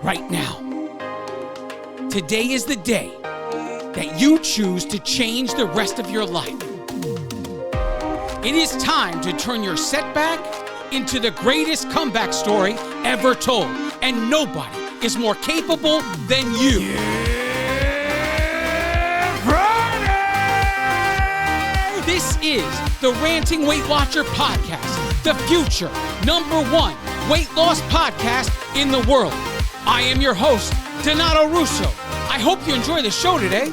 right now. Today is the day that you choose to change the rest of your life. It is time to turn your setback into the greatest comeback story ever told, and nobody is more capable than you. This is the Ranting Weight Watcher podcast, the future #1 weight loss podcast in the world. I am your host, Donato Russo. I hope you enjoy the show today.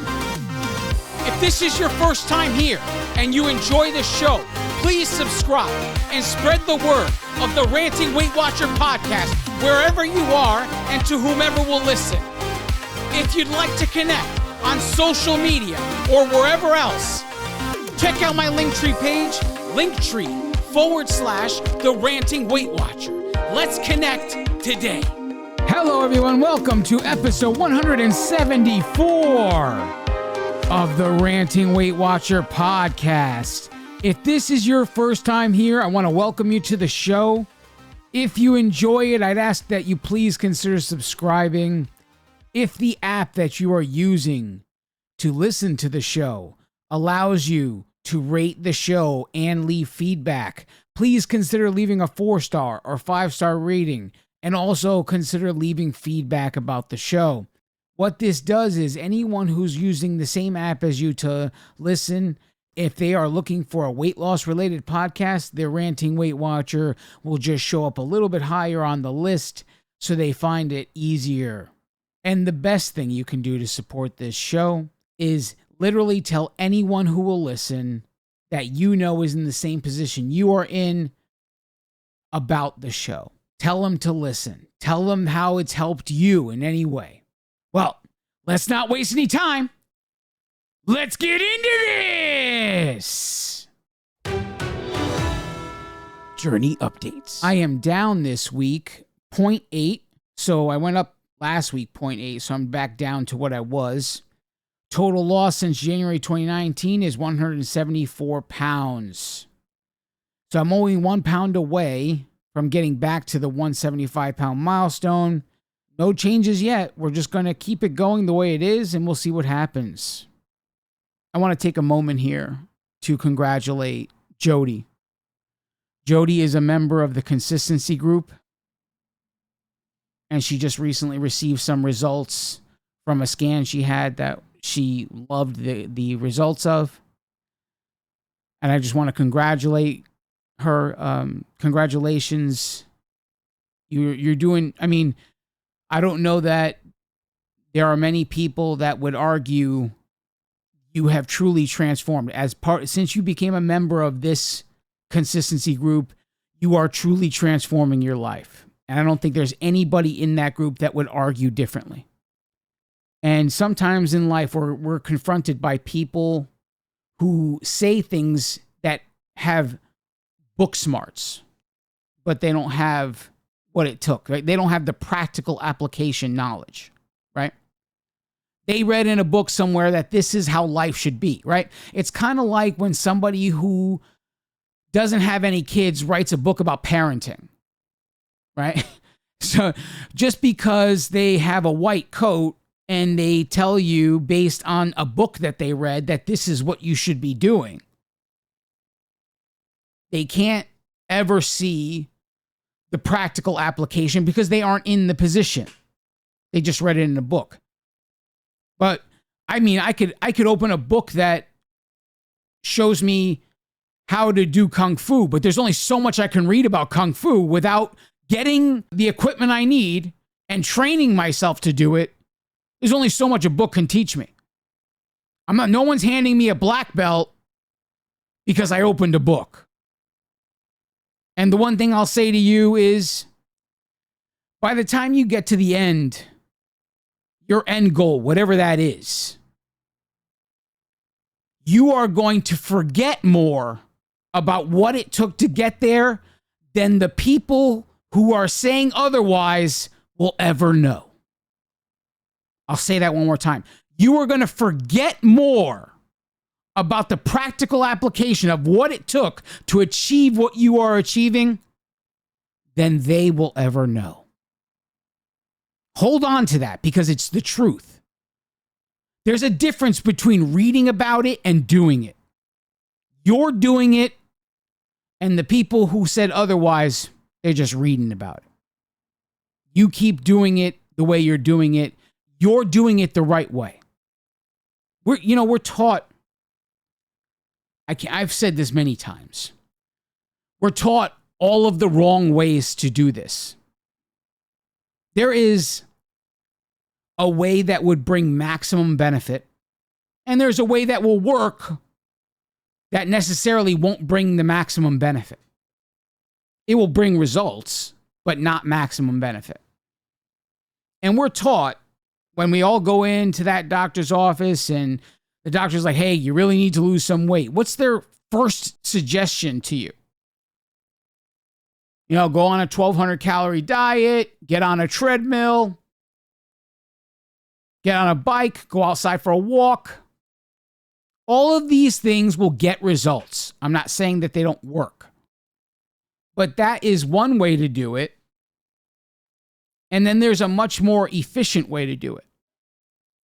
If this is your first time here and you enjoy the show, please subscribe and spread the word of the Ranting Weight Watcher podcast wherever you are and to whomever will listen. If you'd like to connect on social media or wherever else, check out my Linktree page, Linktree/the Ranting Weight Watcher. Let's connect today. Hello, everyone. Welcome to episode 174 of the Ranting Weight Watcher podcast. If this is your first time here, I want to welcome you to the show. If you enjoy it, I'd ask that you please consider subscribing. If the app that you are using to listen to the show allows you to rate the show and leave feedback, please consider leaving a 4-star or 5-star rating, and also consider leaving feedback about the show. What this does is anyone who's using the same app as you to listen, if they are looking for a weight loss related podcast, their Ranting Weight Watcher will just show up a little bit higher on the list so they find it easier. And the best thing you can do to support this show is literally tell anyone who will listen that you know is in the same position you are in about the show. Tell them to listen. Tell them how it's helped you in any way. Well, let's not waste any time. Let's get into this. Journey updates. I am down this week, 0.8. So I went up last week, 0.8. So I'm back down to what I was. Total loss since January 2019 is 174 pounds. So I'm only 1 pound away from getting back to the 175-pound milestone. No changes yet. We're just going to keep it going the way it is, and we'll see what happens. I want to take a moment here to congratulate Jody. Jody is a member of the consistency group, and she just recently received some results from a scan she had that she loved the results of. And I just want to congratulate her. Congratulations. You're doing, I mean, I don't know that there are many people that would argue you have truly transformed since you became a member of this consistency group. You are truly transforming your life. And I don't think there's anybody in that group that would argue differently. And sometimes in life, we're confronted by people who say things that have book smarts, but they don't have what it took, right? They don't have the practical application knowledge, right? They read in a book somewhere that this is how life should be, right? It's kind of like when somebody who doesn't have any kids writes a book about parenting, right? So just because they have a white coat and they tell you based on a book that they read that this is what you should be doing, they can't ever see the practical application because they aren't in the position. They just read it in a book. But I mean, I could open a book that shows me how to do Kung Fu, but there's only so much I can read about Kung Fu without getting the equipment I need and training myself to do it. There's only so much a book can teach me. No one's handing me a black belt because I opened a book. And the one thing I'll say to you is, by the time you get to the end, your end goal, whatever that is, you are going to forget more about what it took to get there than the people who are saying otherwise will ever know. I'll say that one more time. You are going to forget more about the practical application of what it took to achieve what you are achieving than they will ever know. Hold on to that because it's the truth. There's a difference between reading about it and doing it. You're doing it, and the people who said otherwise, they're just reading about it. You keep doing it the way you're doing it. You're doing it the right way. We're taught, I've said this many times, we're taught all of the wrong ways to do this. There is a way that would bring maximum benefit, and there's a way that will work that necessarily won't bring the maximum benefit. It will bring results, but not maximum benefit. And we're taught when we all go into that doctor's office and the doctor's like, hey, you really need to lose some weight. What's their first suggestion to you? Go on a 1,200 calorie diet, get on a treadmill, get on a bike, go outside for a walk. All of these things will get results. I'm not saying that they don't work, but that is one way to do it. And then there's a much more efficient way to do it.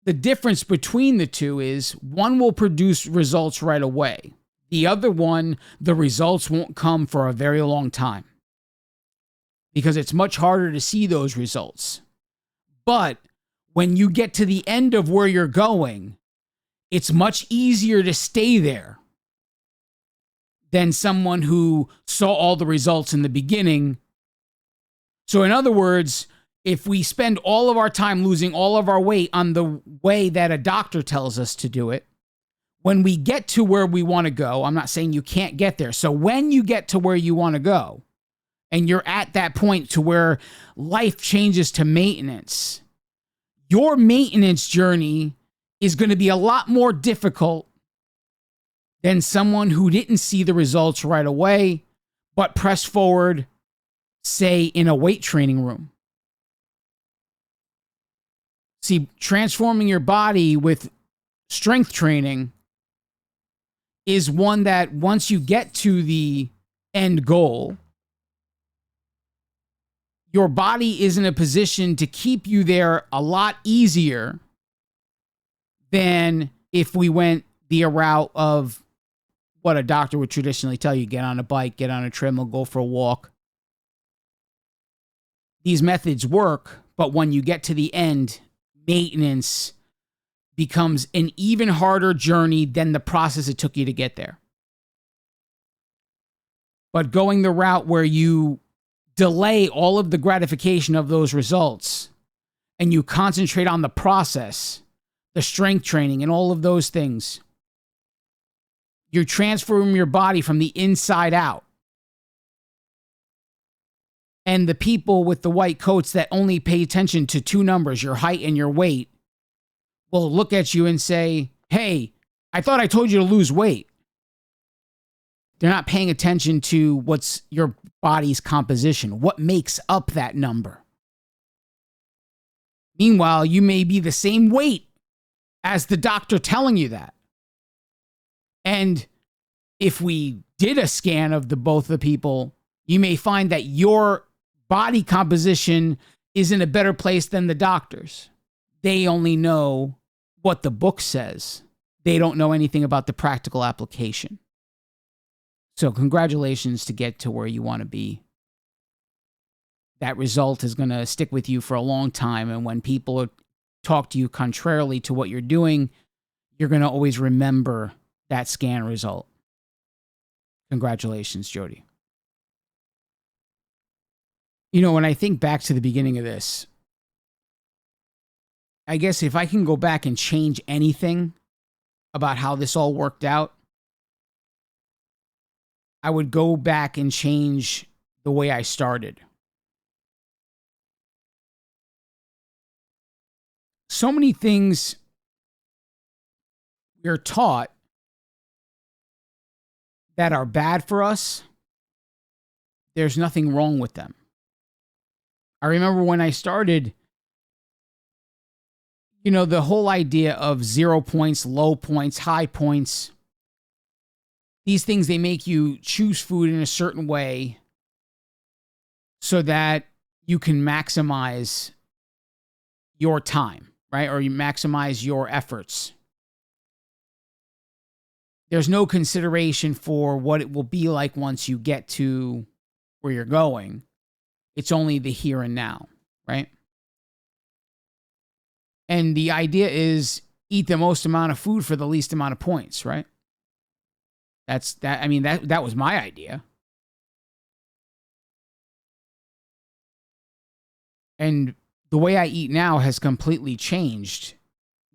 The difference between the two is one will produce results right away. The other one, the results won't come for a very long time because it's much harder to see those results. But when you get to the end of where you're going, it's much easier to stay there than someone who saw all the results in the beginning. So in other words, if we spend all of our time losing all of our weight on the way that a doctor tells us to do it, when we get to where we want to go, I'm not saying you can't get there. So when you get to where you want to go and you're at that point to where life changes to maintenance, your maintenance journey is going to be a lot more difficult than someone who didn't see the results right away, but pressed forward, say, in a weight training room. See, transforming your body with strength training is one that once you get to the end goal, your body is in a position to keep you there a lot easier than if we went the route of what a doctor would traditionally tell you: get on a bike, get on a treadmill, go for a walk. These methods work, but when you get to the end, maintenance becomes an even harder journey than the process it took you to get there. But going the route where you delay all of the gratification of those results and you concentrate on the process, the strength training and all of those things, you're transforming your body from the inside out. And the people with the white coats that only pay attention to two numbers, your height and your weight, will look at you and say, hey, I thought I told you to lose weight. They're not paying attention to what's your body's composition, what makes up that number. Meanwhile, you may be the same weight as the doctor telling you that. And if we did a scan of both the people, you may find that your body composition is in a better place than the doctor's. They only know what the book says. They don't know anything about the practical application. So congratulations to get to where you want to be. That result is going to stick with you for a long time. And when people talk to you contrarily to what you're doing, you're going to always remember that scan result. Congratulations, Jody. When I think back to the beginning of this, I guess if I can go back and change anything about how this all worked out, I would go back and change the way I started. So many things we're taught that are bad for us, there's nothing wrong with them. I remember when I started, the whole idea of 0 points, low points, high points, these things, they make you choose food in a certain way so that you can maximize your time, right? Or you maximize your efforts. There's no consideration for what it will be like once you get to where you're going. It's only the here and now, right? And the idea is eat the most amount of food for the least amount of points, right? That's that. I mean, that was my idea. And the way I eat now has completely changed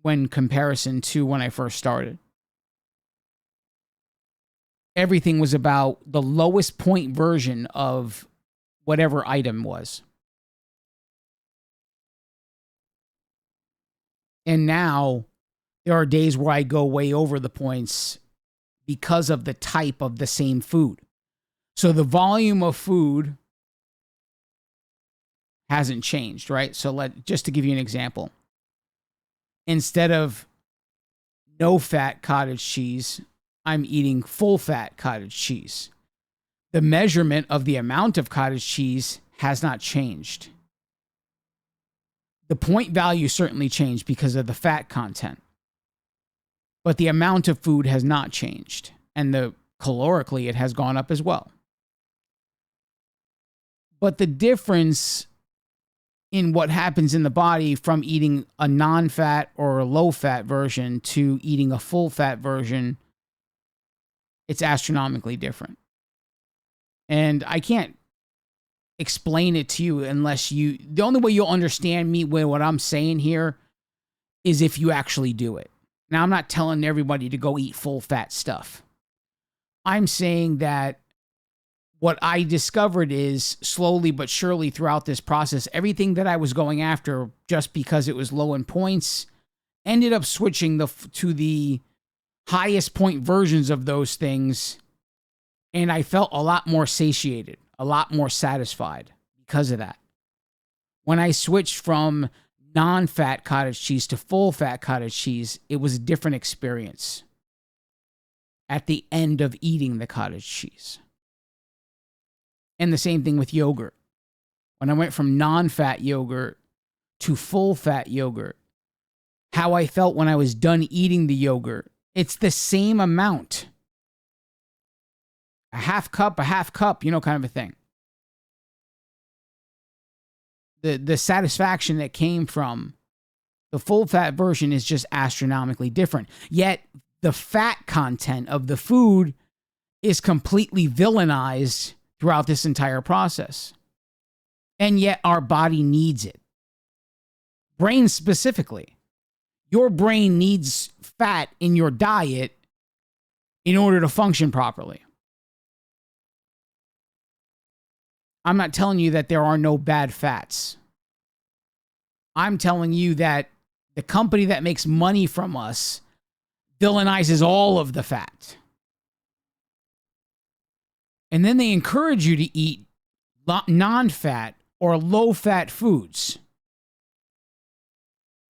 when comparison to when I first started. Everything was about the lowest point version of whatever item was. And now there are days where I go way over the points because of the type of the same food. So the volume of food hasn't changed, right? So just to give you an example, instead of no fat cottage cheese, I'm eating full fat cottage cheese. The measurement of the amount of cottage cheese has not changed. The point value certainly changed because of the fat content, but the amount of food has not changed. And calorically, it has gone up as well. But the difference in what happens in the body from eating a non-fat or a low-fat version to eating a full-fat version, it's astronomically different. And I can't explain it to you unless the only way you'll understand me with what I'm saying here is if you actually do it. Now, I'm not telling everybody to go eat full-fat stuff. I'm saying that what I discovered is slowly but surely throughout this process, everything that I was going after just because it was low in points ended up switching to the highest point versions of those things. And I felt a lot more satiated, a lot more satisfied because of that. When I switched from non-fat cottage cheese to full-fat cottage cheese, it was a different experience at the end of eating the cottage cheese. And the same thing with yogurt. When I went from non-fat yogurt to full-fat yogurt, how I felt when I was done eating the yogurt, it's the same amount. A half cup, kind of a thing. The satisfaction that came from the full-fat version is just astronomically different. Yet the fat content of the food is completely villainized throughout this entire process. And yet our body needs it. Brain specifically. Your brain needs fat in your diet in order to function properly. I'm not telling you that there are no bad fats. I'm telling you that the company that makes money from us villainizes all of the fat. And then they encourage you to eat non-fat or low-fat foods.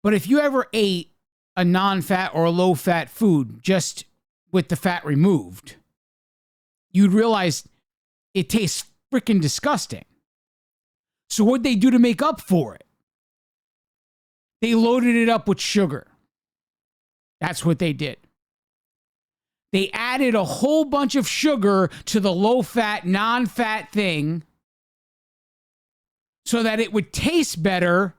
But if you ever ate a non-fat or low-fat food just with the fat removed, you'd realize it tastes freaking disgusting. So what'd they do to make up for it? They loaded it up with sugar. That's what they did. They added a whole bunch of sugar to the low-fat, non-fat thing so that it would taste better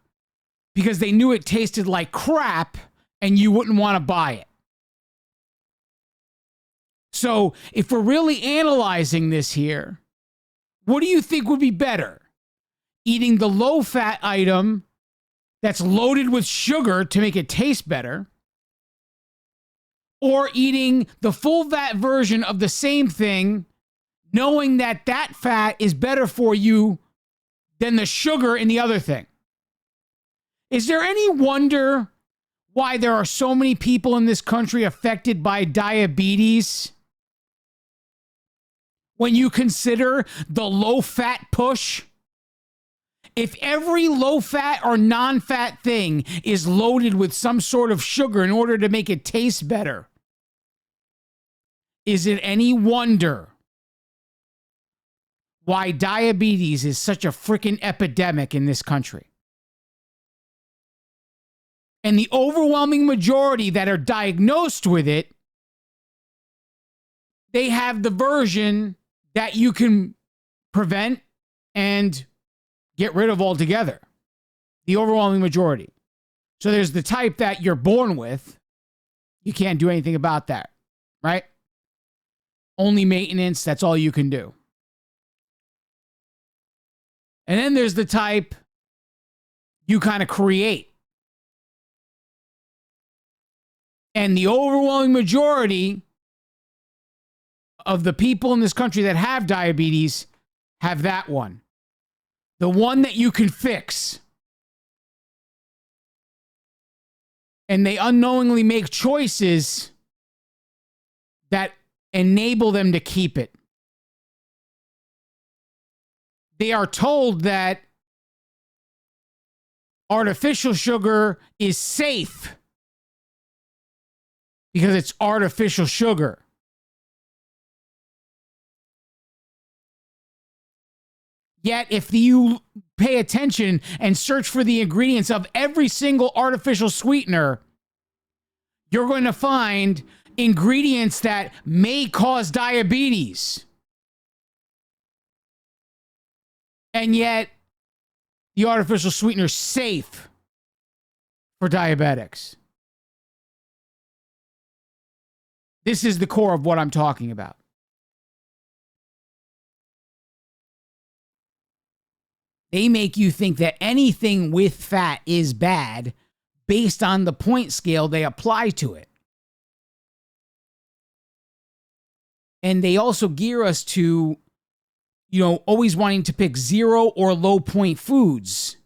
because they knew it tasted like crap and you wouldn't want to buy it. So if we're really analyzing this here, what do you think would be better? Eating the low-fat item that's loaded with sugar to make it taste better, or eating the full-fat version of the same thing, knowing that that fat is better for you than the sugar in the other thing? Is there any wonder why there are so many people in this country affected by diabetes? When you consider the low-fat push? If every low-fat or non-fat thing is loaded with some sort of sugar in order to make it taste better, is it any wonder why diabetes is such a freaking epidemic in this country? And the overwhelming majority that are diagnosed with it, they have the version that you can prevent and get rid of altogether. The overwhelming majority. So there's the type that you're born with. You can't do anything about that, right? Only maintenance, that's all you can do. And then there's the type you kind of create. And the overwhelming majority of the people in this country that have diabetes have that one. The one that you can fix. And they unknowingly make choices that enable them to keep it. They are told that artificial sugar is safe because it's artificial sugar. Yet, if you pay attention and search for the ingredients of every single artificial sweetener, you're going to find ingredients that may cause diabetes. And yet, the artificial sweetener is safe for diabetics. This is the core of what I'm talking about. They make you think that anything with fat is bad based on the point scale they apply to it. And they also gear us to, always wanting to pick 0 or low point foods.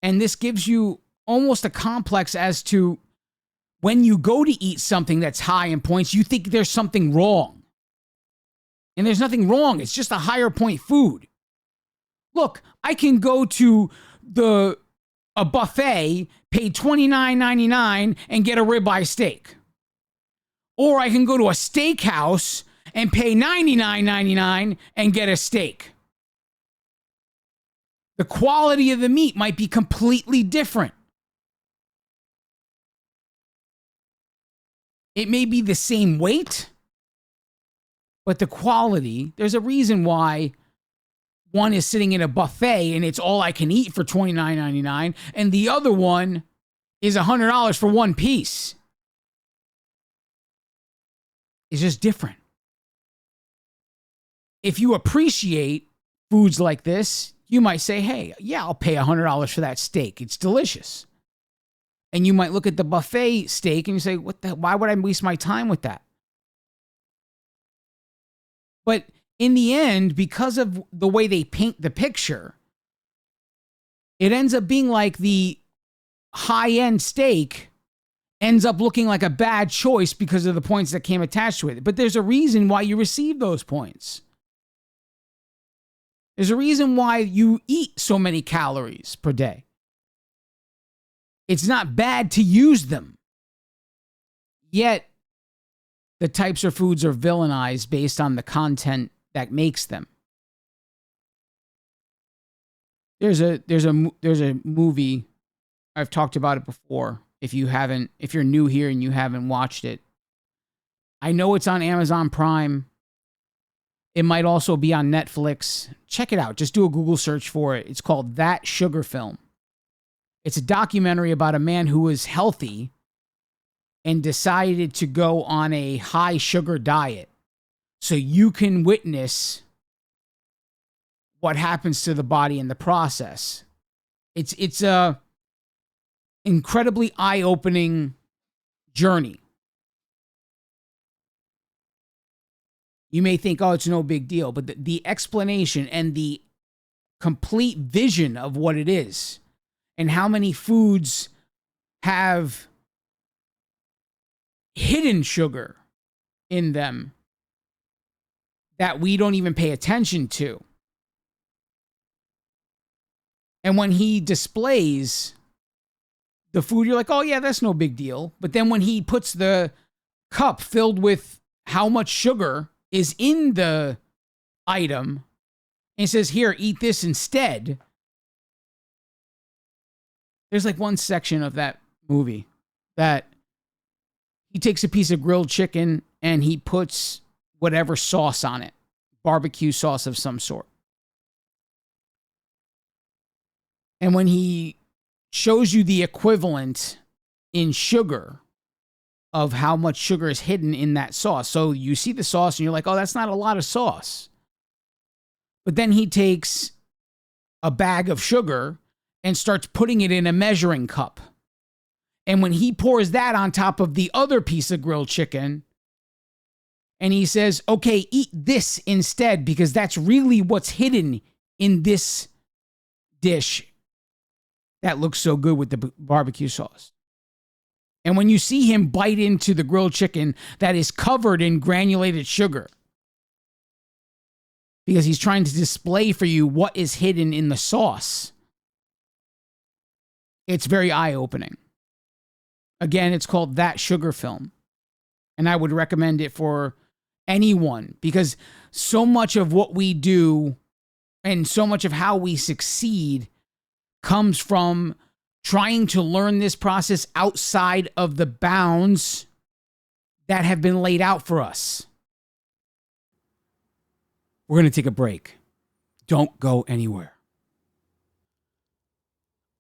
And this gives you almost a complex as to when you go to eat something that's high in points, you think there's something wrong. And there's nothing wrong. It's just a higher point food. Look, I can go to a buffet, pay $29.99 and get a ribeye steak. Or I can go to a steakhouse and pay $99.99 and get a steak. The quality of the meat might be completely different. It may be the same weight, but the quality, there's a reason why one is sitting in a buffet and it's all I can eat for $29.99, and the other one is $100 for one piece. It's just different. If you appreciate foods like this, you might say, hey, yeah, I'll pay $100 for that steak. It's delicious. And you might look at the buffet steak and you say, why would I waste my time with that? But in the end, because of the way they paint the picture, it ends up being like the high-end steak ends up looking like a bad choice because of the points that came attached to it. But there's a reason why you receive those points. There's a reason why you eat so many calories per day. It's not bad to use them. Yet, the types of foods are villainized based on the content that makes them. There's a movie, I've talked about it before. If you're new here and you haven't watched it, I know it's on Amazon Prime. It might also be on Netflix. Check it out. Just do a Google search for it. It's called That Sugar Film. It's a documentary about a man who was healthy and decided to go on a high sugar diet. So you can witness what happens to the body in the process. It's a incredibly eye-opening journey. You may think, oh, it's no big deal, but the explanation and the complete vision of what it is and how many foods have hidden sugar in them that we don't even pay attention to. And when he displays the food, you're like, oh yeah, that's no big deal. But then when he puts the cup filled with how much sugar is in the item and says, here, eat this instead, There's like one section of that movie that he takes a piece of grilled chicken and he puts whatever sauce on it, barbecue sauce of some sort. And when he shows you the equivalent in sugar of how much sugar is hidden in that sauce. So you see the sauce and you're like, oh, that's not a lot of sauce. But then he takes a bag of sugar and starts putting it in a measuring cup. And when he pours that on top of the other piece of grilled chicken, and he says, okay, eat this instead, because that's really what's hidden in this dish that looks so good with the barbecue sauce. And when you see him bite into the grilled chicken that is covered in granulated sugar, because he's trying to display for you what is hidden in the sauce, it's very eye-opening. Again, it's called That Sugar Film. And I would recommend it for anyone, because so much of what we do and so much of how we succeed comes from trying to learn this process outside of the bounds that have been laid out for us. We're going to take a break. Don't go anywhere.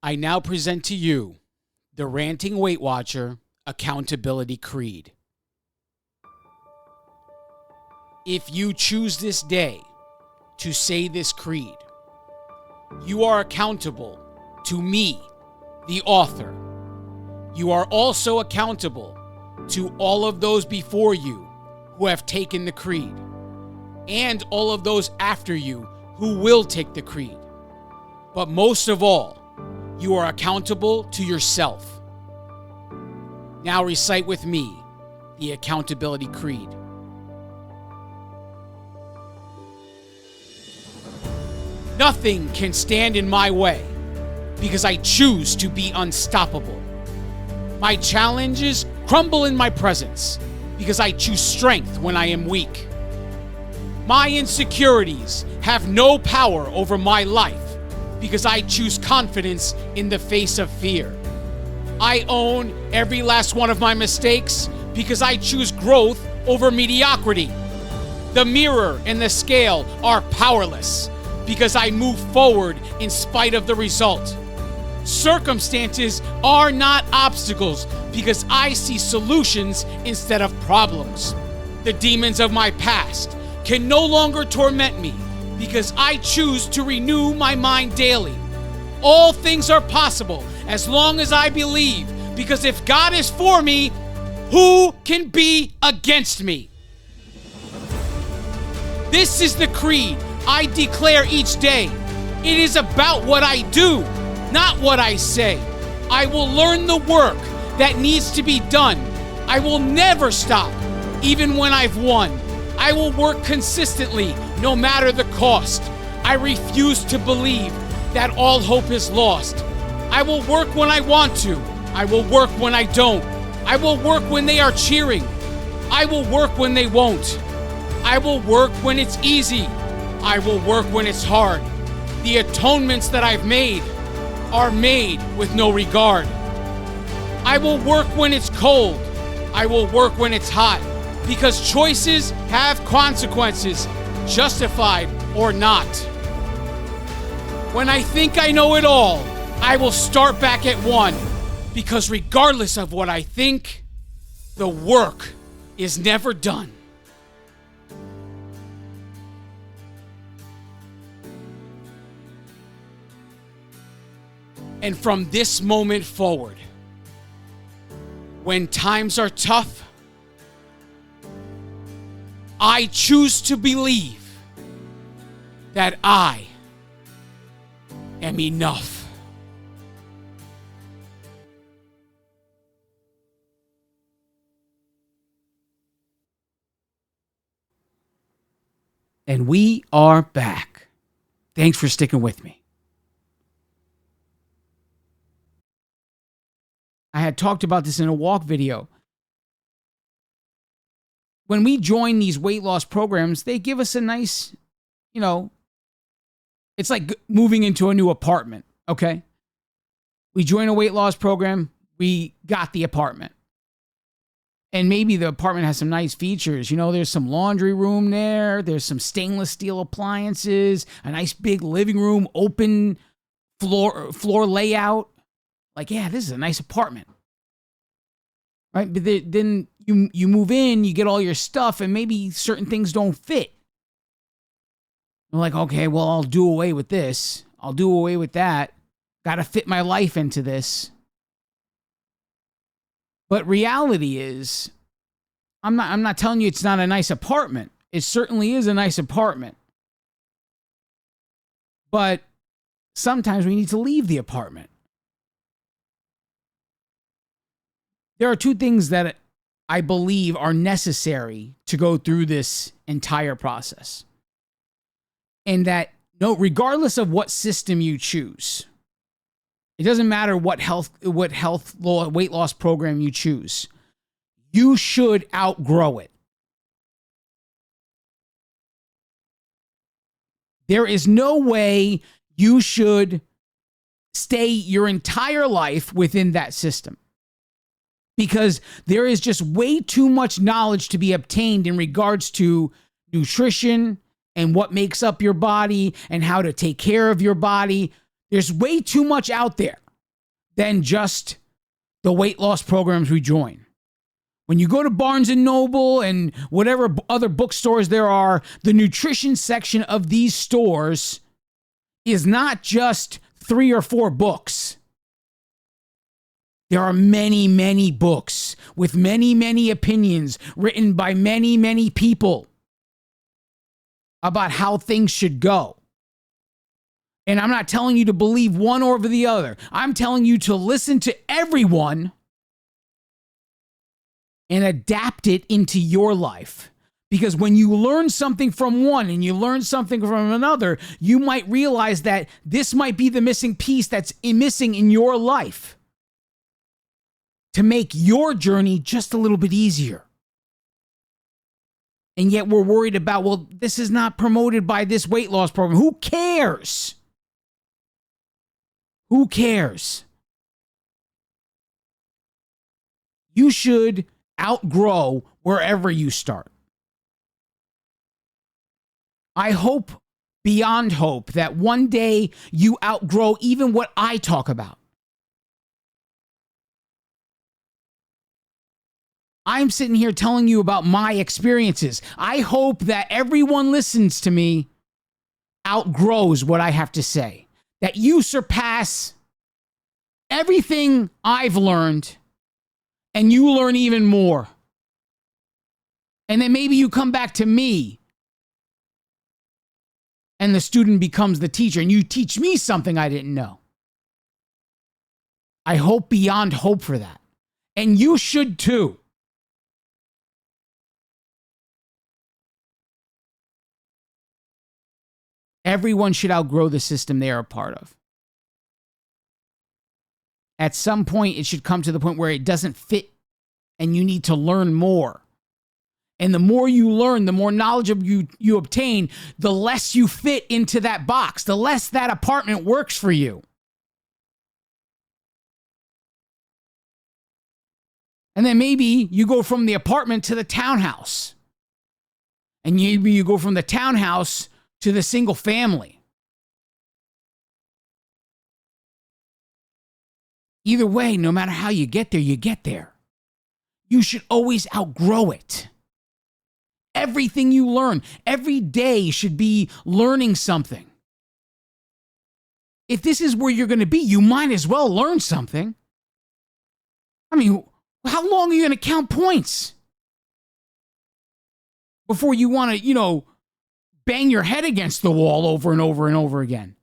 I now present to you the Ranting Weight Watcher Accountability Creed. If you choose this day to say this creed, you are accountable to me, the author. You are also accountable to all of those before you who have taken the creed, and all of those after you who will take the creed. But most of all, you are accountable to yourself. Now recite with me the Accountability Creed. Nothing can stand in my way because I choose to be unstoppable. My challenges crumble in my presence because I choose strength when I am weak. My insecurities have no power over my life because I choose confidence in the face of fear. I own every last one of my mistakes because I choose growth over mediocrity. The mirror and the scale are powerless because I move forward in spite of the result. Circumstances are not obstacles because I see solutions instead of problems. The demons of my past can no longer torment me because I choose to renew my mind daily. All things are possible as long as I believe, because if God is for me, who can be against me? This is the creed I declare each day. It is about what I do, not what I say. I will learn the work that needs to be done. I will never stop, even when I've won. I will work consistently, no matter the cost. I refuse to believe that all hope is lost. I will work when I want to. I will work when I don't. I will work when they are cheering. I will work when they won't. I will work when it's easy. I will work when it's hard. The atonements that I've made are made with no regard. I will work when it's cold. I will work when it's hot, because choices have consequences, justified or not. When I think I know it all, I will start back at one, because regardless of what I think, the work is never done. And from this moment forward, when times are tough, I choose to believe that I am enough. And we are back. Thanks for sticking with me. I had talked about this in a walk video. When we join these weight loss programs, they give us a nice, it's like moving into a new apartment, okay? We join a weight loss program. We got the apartment. And maybe the apartment has some nice features. You know, there's some laundry room there. There's some stainless steel appliances, a nice big living room, open floor layout. Like, yeah, this is a nice apartment. Right? But then you move in, you get all your stuff, and maybe certain things don't fit. You're like, okay, well, I'll do away with this. I'll do away with that. Got to fit my life into this. But reality is, I'm not telling you it's not a nice apartment. It certainly is a nice apartment. But sometimes we need to leave the apartment. There are two things that I believe are necessary to go through this entire process. And that, no, regardless of what system you choose, it doesn't matter what weight loss program you choose, you should outgrow it. There is no way you should stay your entire life within that system, because there is just way too much knowledge to be obtained in regards to nutrition and what makes up your body and how to take care of your body. There's way too much out there than just the weight loss programs we join. When you go to Barnes & Noble and whatever other bookstores there are, the nutrition section of these stores is not just 3 or 4 books. There are many, many books with many, many opinions written by many, many people about how things should go. And I'm not telling you to believe one over the other. I'm telling you to listen to everyone and adapt it into your life. Because when you learn something from one and you learn something from another, you might realize that this might be the missing piece that's missing in your life to make your journey just a little bit easier. And yet we're worried about, well, this is not promoted by this weight loss program. Who cares? Who cares? You should outgrow wherever you start. I hope beyond hope that one day you outgrow even what I talk about. I'm sitting here telling you about my experiences. I hope that everyone listens to me outgrows what I have to say, that you surpass everything I've learned and you learn even more. And then maybe you come back to me and the student becomes the teacher and you teach me something I didn't know. I hope beyond hope for that. And you should too. Everyone should outgrow the system they are a part of. At some point, it should come to the point where it doesn't fit and you need to learn more. And the more you learn, the more knowledge you obtain, the less you fit into that box, the less that apartment works for you. And then maybe you go from the apartment to the townhouse. And maybe you go from the townhouse to the single family. Either way, no matter how you get there, you get there. You should always outgrow it. Everything you learn, every day should be learning something. If this is where you're going to be, you might as well learn something. I mean, how long are you going to count points before you want to, bang your head against the wall over and over and over again?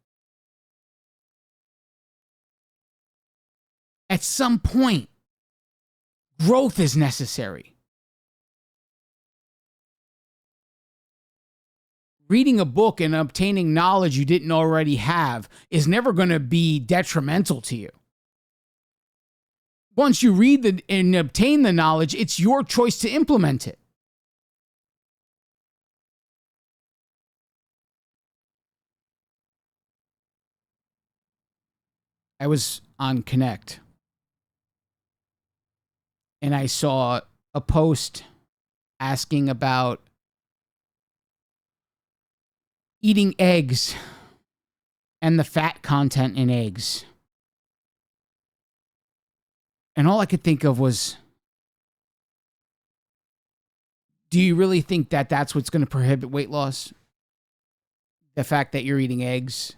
At some point, growth is necessary. Reading a book and obtaining knowledge you didn't already have is never going to be detrimental to you. Once you read and obtain the knowledge, it's your choice to implement it. I was on Connect, and I saw a post asking about eating eggs and the fat content in eggs. And all I could think of was, do you really think that that's what's going to prohibit weight loss? The fact that you're eating eggs?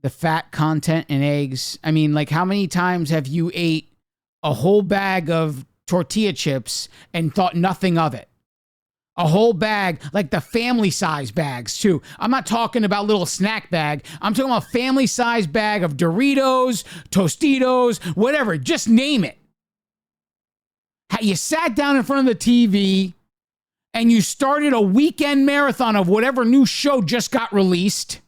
The fat content in eggs? I mean, like, how many times have you ate a whole bag of tortilla chips and thought nothing of it? A whole bag, like the family size bags too. I'm not talking about little snack bag. I'm talking about family size bag of Doritos, Tostitos, whatever. Just name it. You sat down in front of the TV and you started a weekend marathon of whatever new show just got released.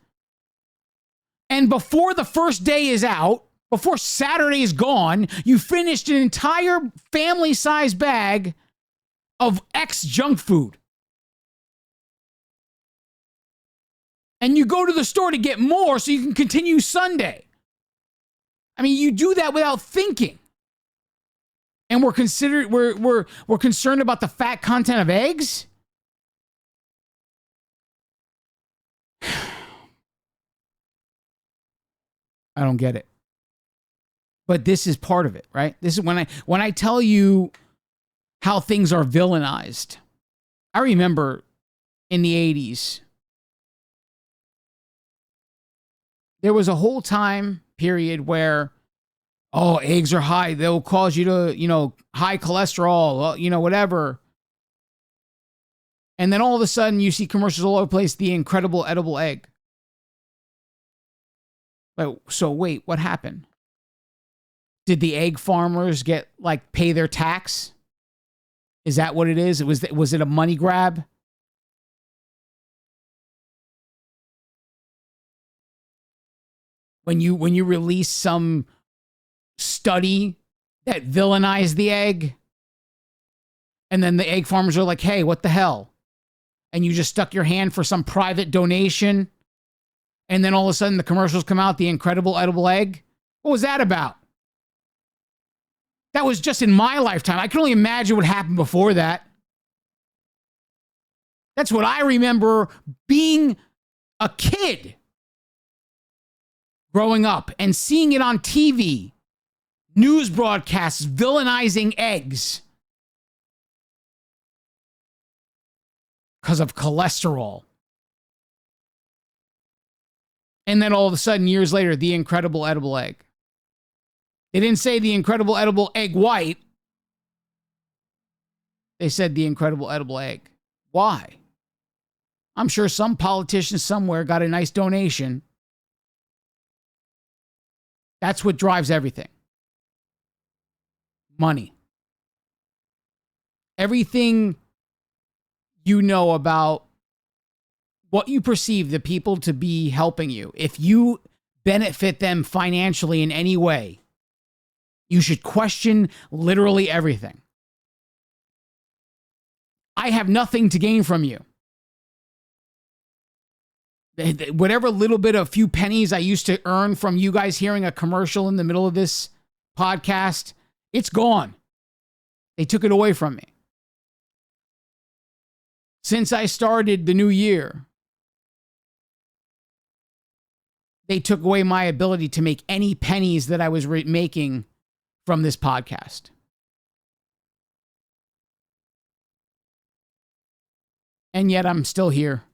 And before the first day is out, before Saturday is gone, you finished an entire family size bag of X junk food. And you go to the store to get more so you can continue Sunday. I mean, you do that without thinking. And we're concerned about the fat content of eggs? I don't get it. But this is part of it, right? This is when I tell you how things are villainized. I remember in the 80s, there was a whole time period where, oh, eggs are high. They'll cause you to, high cholesterol, whatever. And then all of a sudden you see commercials all over the place, the incredible edible egg. So wait, what happened? Did the egg farmers pay their tax? Is that what it is? Was it a money grab? When you release some study that villainized the egg, and then the egg farmers are like, hey, what the hell? And you just stuck your hand for some private donation, and then all of a sudden the commercials come out, the incredible edible egg. What was that about? That was just in my lifetime. I can only imagine what happened before that. That's what I remember being a kid, growing up and seeing it on TV. News broadcasts villainizing eggs because of cholesterol. And then all of a sudden, years later, the incredible edible egg. They didn't say the incredible edible egg white. They said the incredible edible egg. Why? I'm sure some politician somewhere got a nice donation. That's what drives everything. Money. Everything you know about what you perceive the people to be helping you, if you benefit them financially in any way, you should question literally everything. I have nothing to gain from you. Whatever little bit of few pennies I used to earn from you guys hearing a commercial in the middle of this podcast, it's gone. They took it away from me. Since I started the new year, they took away my ability to make any pennies that I was making from this podcast. And yet I'm still here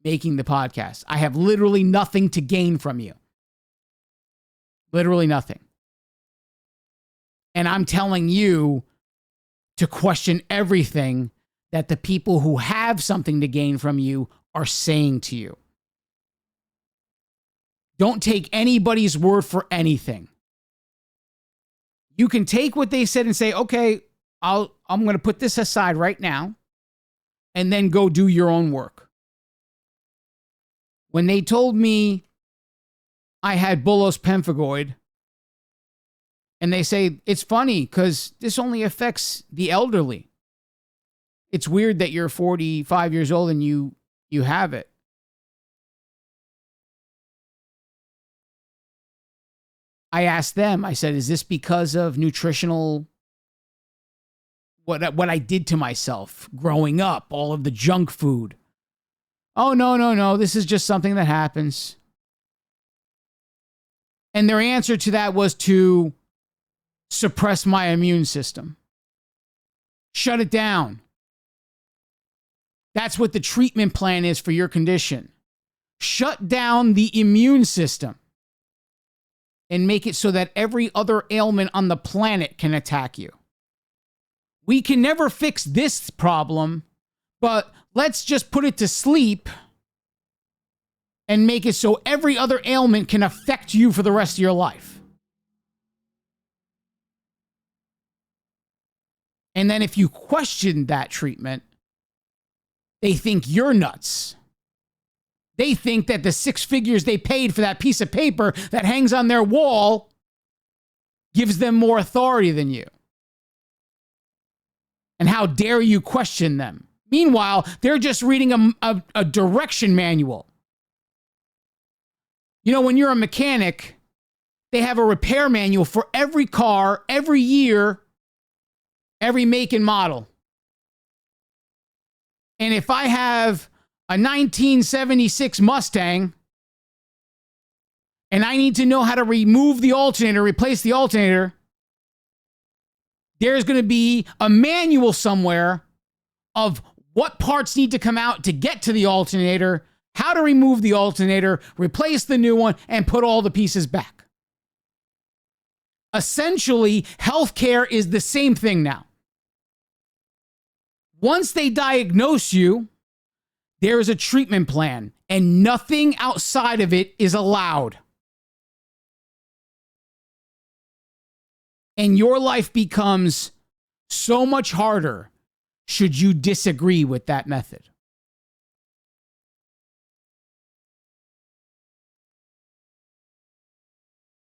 making the podcast. I have literally nothing to gain from you. Literally nothing. And I'm telling you to question everything that the people who have something to gain from you are saying to you. Don't take anybody's word for anything. You can take what they said and say, okay, I'm going to put this aside right now and then go do your own work. When they told me I had bullous pemphigoid, and they say, it's funny because this only affects the elderly. It's weird that you're 45 years old and you have it. I asked them, I said, is this because of nutritional, what I did to myself growing up, all of the junk food? Oh, no. This is just something that happens. And their answer to that was to suppress my immune system. Shut it down. That's what the treatment plan is for your condition. Shut down the immune system and make it so that every other ailment on the planet can attack you. We can never fix this problem, but let's just put it to sleep and make it so every other ailment can affect you for the rest of your life. And then if you question that treatment, they think you're nuts. They think that the 6 figures they paid for that piece of paper that hangs on their wall gives them more authority than you. And how dare you question them? Meanwhile, they're just reading a direction manual. You know, when you're a mechanic, they have a repair manual for every car, every year, every make and model. And if I have a 1976 Mustang and I need to know how to remove the alternator, replace the alternator, there's going to be a manual somewhere of what parts need to come out to get to the alternator, how to remove the alternator, replace the new one, and put all the pieces back. Essentially, healthcare is the same thing now. Once they diagnose you, there is a treatment plan, and nothing outside of it is allowed. And your life becomes so much harder should you disagree with that method.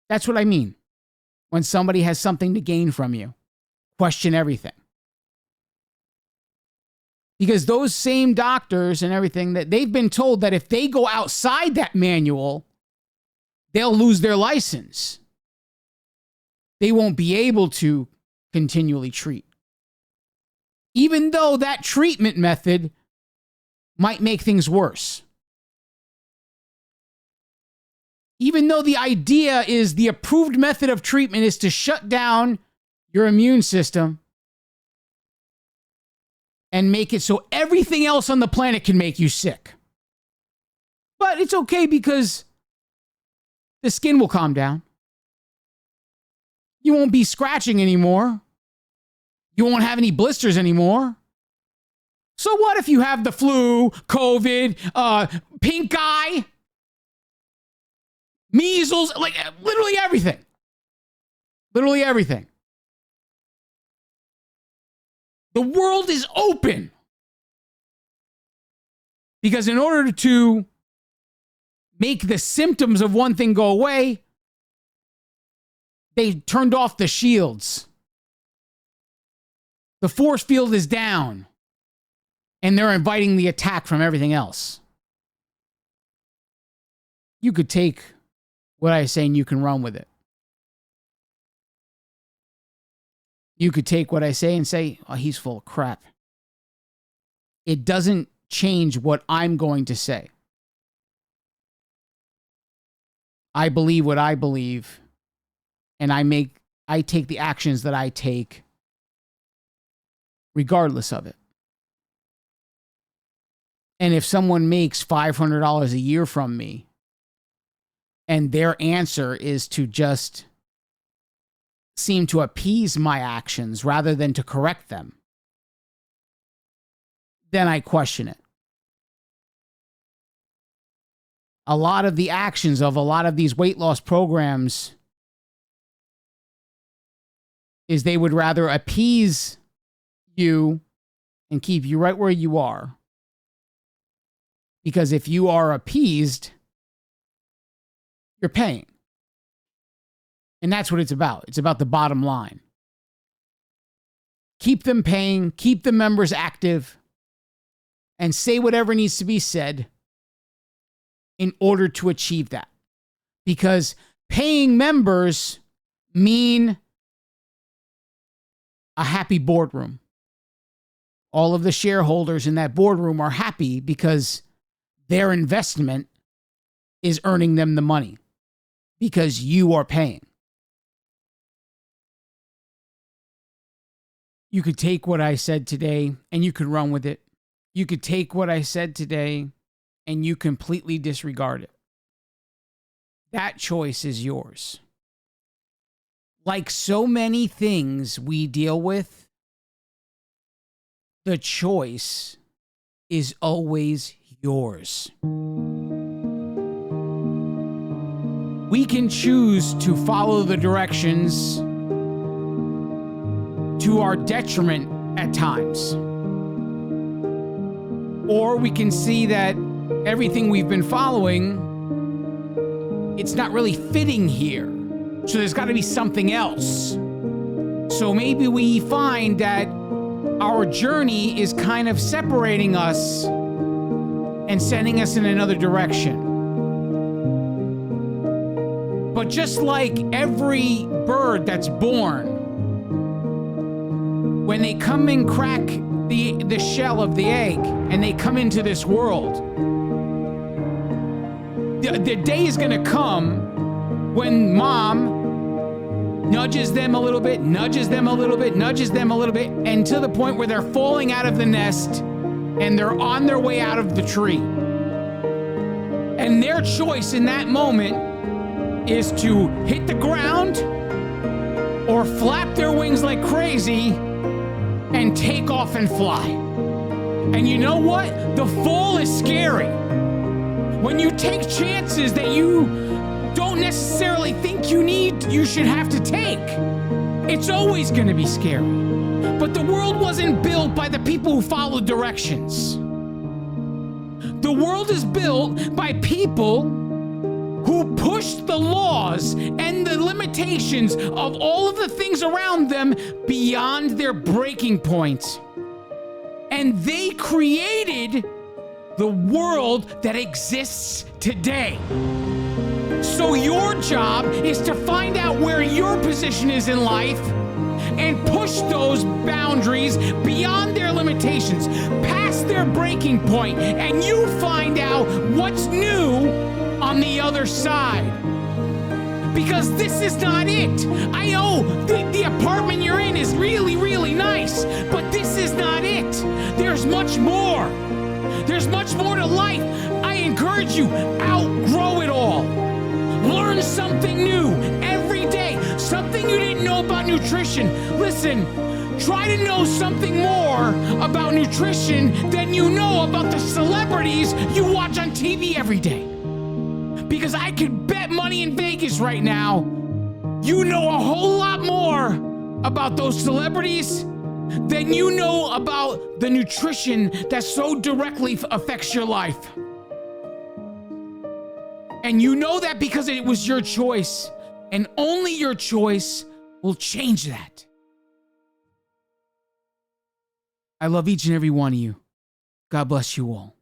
That's what I mean. When somebody has something to gain from you, question everything. Because those same doctors and everything, that they've been told that if they go outside that manual, they'll lose their license. They won't be able to continually treat. Even though that treatment method might make things worse. Even though the idea is the approved method of treatment is to shut down your immune system and make it so everything else on the planet can make you sick. But it's okay because the skin will calm down. You won't be scratching anymore. You won't have any blisters anymore. So what if you have the flu, COVID, pink eye, measles, like literally everything. Literally everything. The world is open. Because in order to make the symptoms of one thing go away, they turned off the shields. The force field is down. And they're inviting the attack from everything else. You could take what I say and you can run with it. You could take what I say and say, oh, he's full of crap. It doesn't change what I'm going to say. I believe what I believe, and I take the actions that I take regardless of it. And if someone makes $500 a year from me, and their answer is to just seem to appease my actions rather than to correct them, then I question it. A lot of the actions of a lot of these weight loss programs is they would rather appease you and keep you right where you are. Because if you are appeased, you're paying. And that's what it's about. It's about the bottom line. Keep them paying, keep the members active, and say whatever needs to be said in order to achieve that. Because Paying members mean a happy boardroom. All of the shareholders in that boardroom are happy because their investment is earning them the money because you are paying. You could take what I said today and you could run with it. You could take what I said today and you completely disregard it. That choice is yours. Like so many things we deal with, the choice is always yours. We can choose to follow the directions to our detriment at times. Or we can see that everything we've been following, it's not really fitting here. So there's got to be something else. So maybe we find that our journey is kind of separating us and sending us in another direction. But just like every bird that's born, when they come and crack the shell of the egg and they come into this world, the day is going to come when mom nudges them a little bit, nudges them a little bit, nudges them a little bit, and to the point where they're falling out of the nest and they're on their way out of the tree. And their choice in that moment is to hit the ground or flap their wings like crazy and take off and fly. And you know what? The fall is scary. When you take chances that you don't necessarily think you should have to take, it's always going to be scary. But the world wasn't built by the people who follow directions. The world is built by people who push the laws and the limitations of all of the things around them beyond their breaking point. And they created the world that exists today. So your job is to find out where your position is in life and push those boundaries beyond their limitations, past their breaking point, and you find out what's new on the other side. Because this is not it. I know the apartment you're in is really, really nice, but this is not it. There's much more. There's much more to life. I encourage you, outgrow it all. Learn something new every day, something you didn't know about nutrition. Listen, try to know something more about nutrition than you know about the celebrities you watch on TV every day. Because I could bet money in Vegas right now, you know a whole lot more about those celebrities than you know about the nutrition that so directly affects your life. And you know that because it was your choice, and only your choice will change that. I love each and every one of you. God bless you all.